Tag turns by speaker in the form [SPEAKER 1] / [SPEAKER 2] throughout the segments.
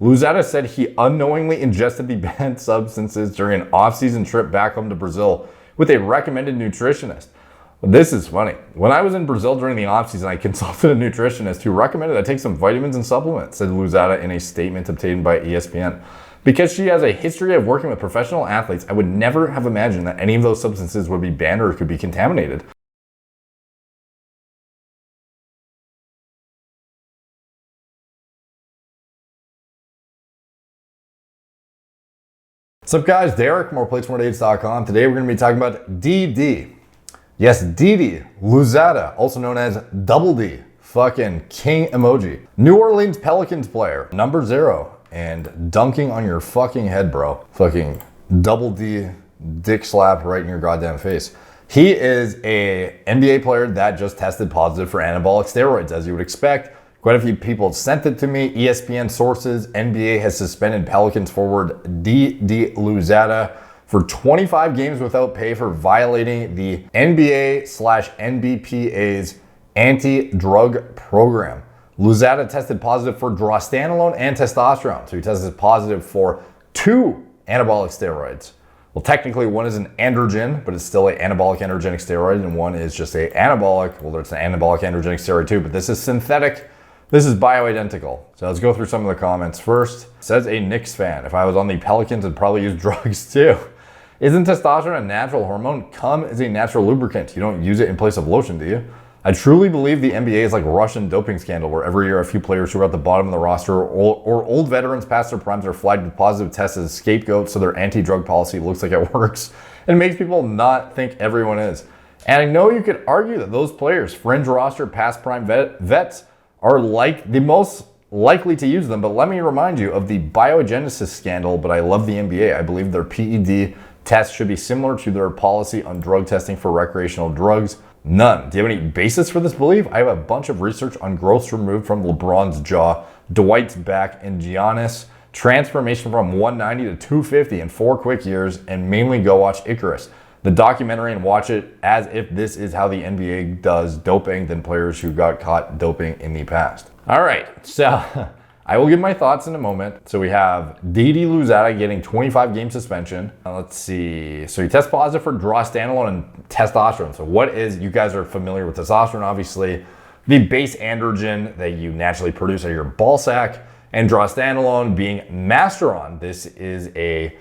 [SPEAKER 1] Louzada said he unknowingly ingested the banned substances during an off-season trip back home to Brazil with a recommended nutritionist. This is funny. When I was in Brazil during the offseason, I consulted a nutritionist who recommended I take some vitamins and supplements, said Louzada in a statement obtained by ESPN. Because she has a history of working with professional athletes, I would never have imagined that any of those substances would be banned or could be contaminated. What's up, guys? Derek, moreplates.com. Today we're going to be talking about DD. Yes, DD, Louzada, also known as Double D, fucking king emoji. New Orleans Pelicans player, number 0, and dunking on your fucking head, bro. Fucking Double D, dick slap right in your goddamn face. He is a NBA player that just tested positive for anabolic steroids, as you would expect. Quite a few people sent it to me. ESPN sources, NBA has suspended Pelicans forward DD Louzada for 25 games without pay for violating the NBA/NBPA's anti-drug program. Louzada tested positive for drostanolone and testosterone. So he tested positive for 2 anabolic steroids. Well, technically one is an androgen, but it's still an anabolic androgenic steroid, and one is just a anabolic. Well, it's an anabolic androgenic steroid too, but this is synthetic. This is bioidentical. So let's go through some of the comments. First, says a Knicks fan, if I was on the Pelicans, I'd probably use drugs too. Isn't testosterone a natural hormone? Cum is a natural lubricant. You don't use it in place of lotion, do you? I truly believe the NBA is like Russian doping scandal, where every year a few players who are at the bottom of the roster or old veterans past their primes are flagged with positive tests as scapegoats, so their anti-drug policy looks like it works and makes people not think everyone is. And I know you could argue that those players, fringe roster, past prime vets, are like the most likely to use them, but let me remind you of the biogenesis scandal. But I love the NBA. I believe their PED test should be similar to their policy on drug testing for recreational drugs. None. Do you have any basis for this belief? I have a bunch of research on growths removed from LeBron's jaw, Dwight's back, and Giannis' transformation from 190 to 250 in 4 quick years, and mainly go watch Icarus, the documentary, and watch it as if this is how the NBA does doping than players who got caught doping in the past. All right, so I will give my thoughts in a moment. So we have DD Louzada getting 25 game suspension. Let's see. So he tests positive for drostanolone and testosterone. So what is, you guys are familiar with testosterone, obviously, the base androgen that you naturally produce out of your ball sack, and drostanolone being masteron. This is a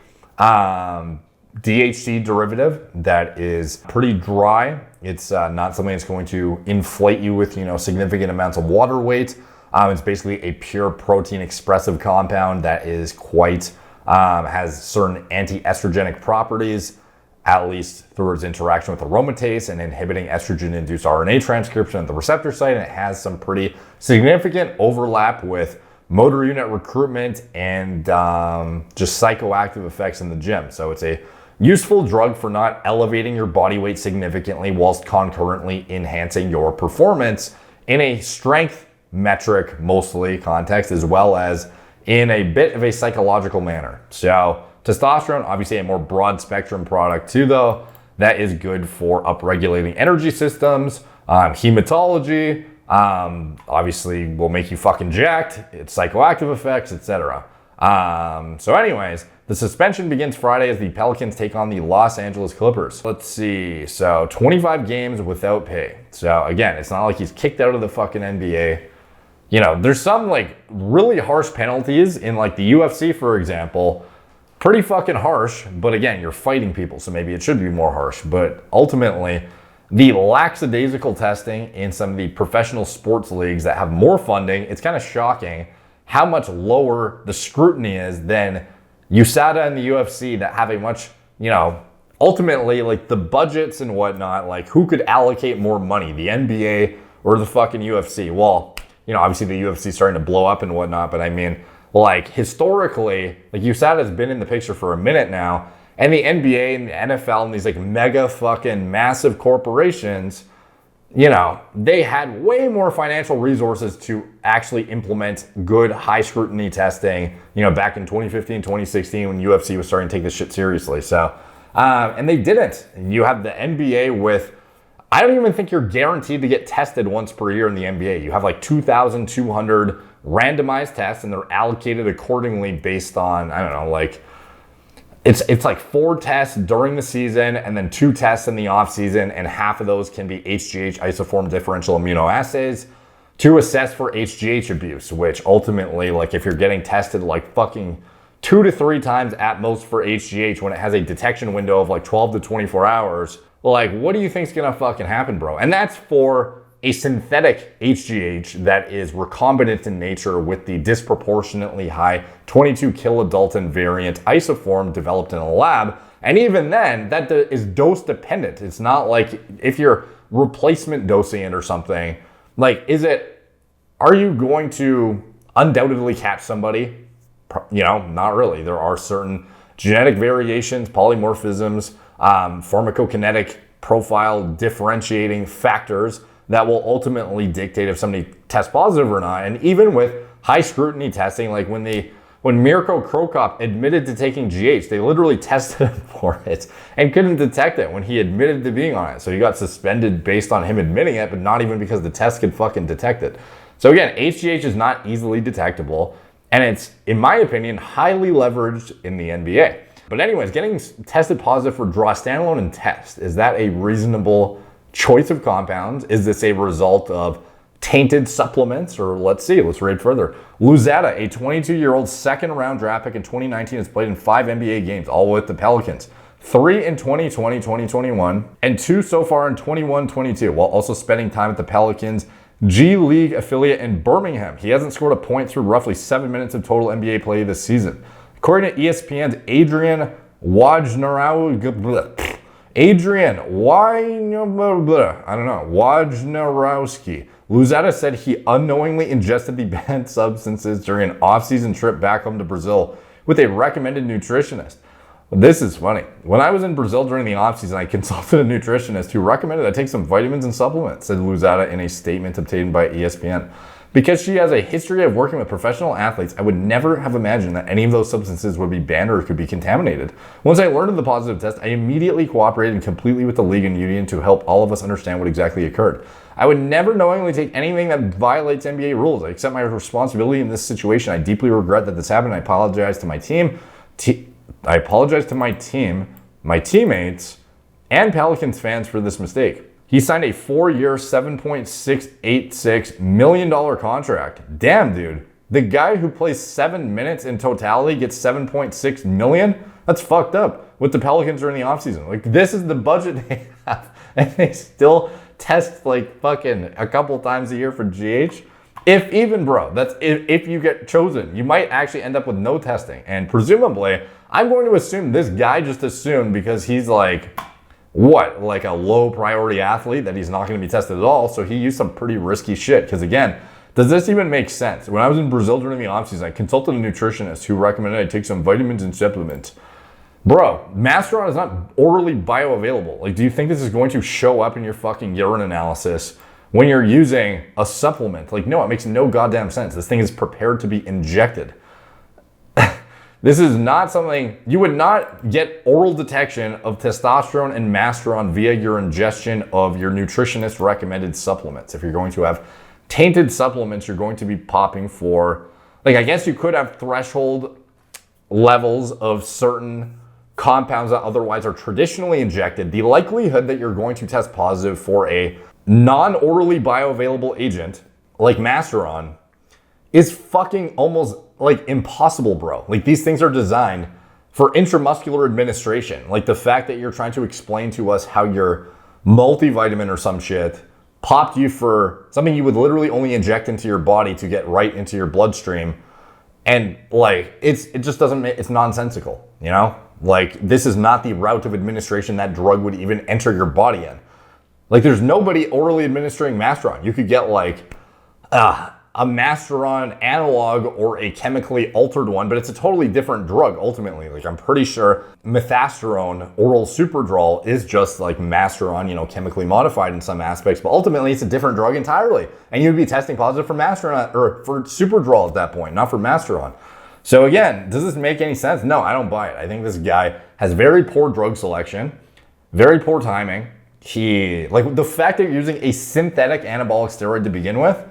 [SPEAKER 1] DHC derivative that is pretty dry. It's not something that's going to inflate you with, significant amounts of water weight. It's basically a pure protein expressive compound that is quite, has certain anti-estrogenic properties, at least through its interaction with aromatase and inhibiting estrogen-induced RNA transcription at the receptor site. And it has some pretty significant overlap with motor unit recruitment and just psychoactive effects in the gym. So it's a useful drug for not elevating your body weight significantly whilst concurrently enhancing your performance in a strength metric, mostly context, as well as in a bit of a psychological manner. So testosterone, obviously a more broad spectrum product too, though, that is good for upregulating energy systems, hematology, obviously will make you fucking jacked, it's psychoactive effects, etc. So anyways, the suspension begins Friday as the Pelicans take on the Los Angeles Clippers. Let's see, so 25 games without pay. So again, it's not like he's kicked out of the fucking NBA. There's some like really harsh penalties in like the UFC, for example, pretty fucking harsh, but again, you're fighting people, so maybe it should be more harsh. But ultimately, the lackadaisical testing in some of the professional sports leagues that have more funding, it's kind of shocking how much lower the scrutiny is than USADA and the UFC that have a much, ultimately like the budgets and whatnot, like who could allocate more money, the NBA or the fucking UFC? Well, obviously the UFC is starting to blow up and whatnot, but I mean, like historically, like USADA has been in the picture for a minute now, and the NBA and the NFL and these like mega fucking massive corporations, they had way more financial resources to actually implement good high scrutiny testing, back in 2015, 2016 when UFC was starting to take this shit seriously. So, and they didn't. You have the NBA with, I don't even think you're guaranteed to get tested once per year in the NBA. You have like 2,200 randomized tests, and they're allocated accordingly based on, I don't know, like, it's like 4 tests during the season and then 2 tests in the off season, and half of those can be HGH isoform differential immunoassays to assess for HGH abuse, which ultimately, like, if you're getting tested like fucking 2 to 3 times at most for HGH when it has a detection window of like 12 to 24 hours, like, what do you think's gonna fucking happen, bro? And that's for a synthetic HGH that is recombinant in nature with the disproportionately high 22 kilodalton variant isoform developed in a lab. And even then, that is dose dependent. It's not like if you're replacement dosing it or something, like, are you going to undoubtedly catch somebody? You know, not really. There are certain genetic variations, polymorphisms, pharmacokinetic profile differentiating factors that will ultimately dictate if somebody tests positive or not. And even with high scrutiny testing, like when Mirko Krokop admitted to taking GH, they literally tested him for it and couldn't detect it when he admitted to being on it. So he got suspended based on him admitting it, but not even because the test could fucking detect it. So again, HGH is not easily detectable, and it's, in my opinion, highly leveraged in the NBA. But anyways, getting tested positive for draw standalone and test, is that a reasonable choice of compounds? Is this a result of tainted supplements? Or let's read further. Louzada, a 22-year-old second-round draft pick in 2019, has played in 5 NBA games, all with the Pelicans. 3 in 2020, 2021, and 2 so far in 21-22, while also spending time at the Pelicans G League affiliate in Birmingham. He hasn't scored a point through roughly 7 minutes of total NBA play this season. According to ESPN's Adrian Wojnarowski, Louzada said he unknowingly ingested the banned substances during an off-season trip back home to Brazil with a recommended nutritionist. This is funny. When I was in Brazil during the off-season, I consulted a nutritionist who recommended I take some vitamins and supplements, said Louzada in a statement obtained by ESPN. Because she has a history of working with professional athletes, I would never have imagined that any of those substances would be banned or could be contaminated. Once I learned of the positive test, I immediately cooperated completely with the league and union to help all of us understand what exactly occurred. I would never knowingly take anything that violates NBA rules. I accept my responsibility in this situation. I deeply regret that this happened. I apologize to my team. I apologize to my team, my teammates, and Pelicans fans for this mistake. He signed a 4-year, $7.686 million contract. Damn, dude. The guy who plays 7 minutes in totality gets $7.6 million? That's fucked up with the Pelicans during the offseason. Like, this is the budget they have, and they still test like fucking a couple times a year for GH. If even, bro, that's if you get chosen, you might actually end up with no testing. And presumably, I'm going to assume this guy just assumed because he's like, what, like a low priority athlete, that he's not going to be tested at all. So he used some pretty risky shit. Because again, does this even make sense? When I was in Brazil during the offseason, I consulted a nutritionist who recommended I take some vitamins and supplements. Bro, Masteron is not orally bioavailable. Like, do you think this is going to show up in your fucking urine analysis when you're using a supplement? Like, no, it makes no goddamn sense. This thing is prepared to be injected. This is not something, you would not get oral detection of testosterone and Masteron via your ingestion of your nutritionist recommended supplements. If you're going to have tainted supplements, you're going to be popping for, like, I guess you could have threshold levels of certain compounds that otherwise are traditionally injected. The likelihood that you're going to test positive for a non-orally bioavailable agent like Masteron is fucking almost like impossible, bro. Like, these things are designed for intramuscular administration. Like, the fact that you're trying to explain to us how your multivitamin or some shit popped you for something you would literally only inject into your body to get right into your bloodstream. And like, it just doesn't make, it's nonsensical, you know? Like, this is not the route of administration that drug would even enter your body in. Like, there's nobody orally administering Masteron. You could get like a Masteron analog or a chemically altered one, but it's a totally different drug ultimately. Like, I'm pretty sure methasterone oral superdrol is just like Masteron, you know, chemically modified in some aspects, but ultimately it's a different drug entirely. And you'd be testing positive for Masteron or for superdrol at that point, not for Masteron. So again, does this make any sense? No, I don't buy it. I think this guy has very poor drug selection, very poor timing. Like, the fact that you're using a synthetic anabolic steroid to begin with,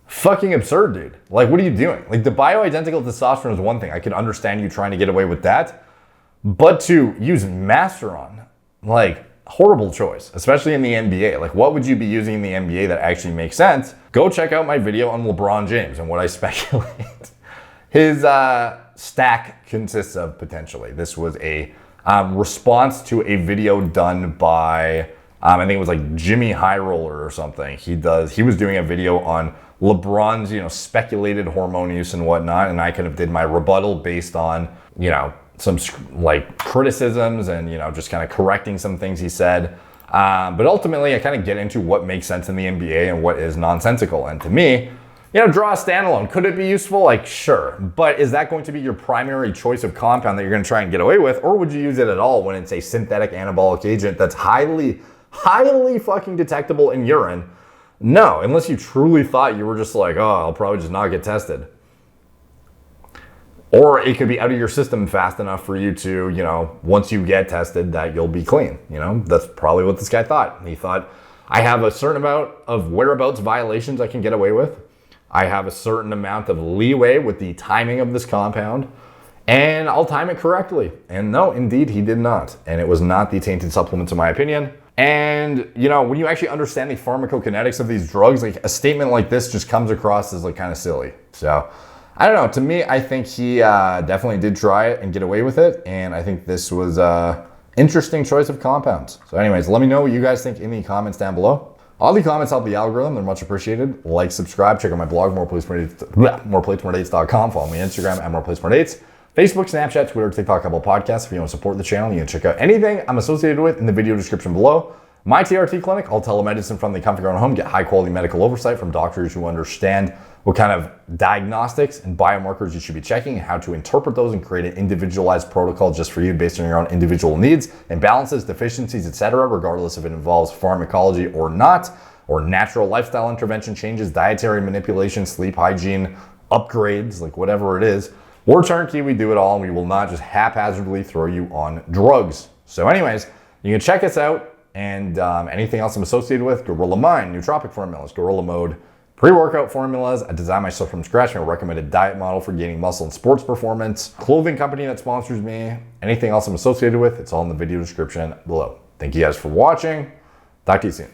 [SPEAKER 1] Fucking absurd, dude. Like, what are you doing? Like, the bioidentical testosterone is one thing. I can understand you trying to get away with that. But to use Masteron, like, horrible choice, especially in the NBA. Like, what would you be using in the NBA that actually makes sense? Go check out my video on LeBron James and what I speculate his stack consists of potentially. This was a response to a video done by, I think it was like Jimmy High Roller or something. He was doing a video on LeBron's, speculated hormone use and whatnot. And I kind of did my rebuttal based on, some like criticisms and, just kind of correcting some things he said. But ultimately I kind of get into what makes sense in the NBA and what is nonsensical. And to me, draw a standalone. Could it be useful? Like, sure. But is that going to be your primary choice of compound that you're going to try and get away with? Or would you use it at all when it's a synthetic anabolic agent that's highly, highly fucking detectable in urine? No, unless you truly thought you were just like, oh, I'll probably just not get tested. Or it could be out of your system fast enough for you to, once you get tested, that you'll be clean. That's probably what this guy thought. He thought, I have a certain amount of whereabouts violations I can get away with. I have a certain amount of leeway with the timing of this compound, and I'll time it correctly. And no, indeed, he did not. And it was not the tainted supplements, in my opinion. And, when you actually understand the pharmacokinetics of these drugs, like a statement like this just comes across as like kind of silly. So I don't know. To me, I think he definitely did try it and get away with it. And I think this was an interesting choice of compounds. So anyways, let me know what you guys think in the comments down below. All the comments help the algorithm. They're much appreciated. Like, subscribe, check out my blog, moreplates.com. Follow me on Instagram at moreplates.dates. Facebook, Snapchat, Twitter, TikTok, Apple Podcasts. If you want to support the channel, you can check out anything I'm associated with in the video description below. My TRT clinic, all telemedicine from the comfort of your own home. Get high quality medical oversight from doctors who understand what kind of diagnostics and biomarkers you should be checking, how to interpret those and create an individualized protocol just for you based on your own individual needs, imbalances, deficiencies, etc., regardless if it involves pharmacology or not, or natural lifestyle intervention changes, dietary manipulation, sleep hygiene, upgrades, like whatever it is. We're turnkey, we do it all, and we will not just haphazardly throw you on drugs. So anyways, you can check us out. And anything else I'm associated with, Gorilla Mind, nootropic formulas, Gorilla Mode, pre-workout formulas. I designed myself from scratch, my recommended diet model for gaining muscle and sports performance, clothing company that sponsors me, anything else I'm associated with, it's all in the video description below. Thank you guys for watching. Talk to you soon.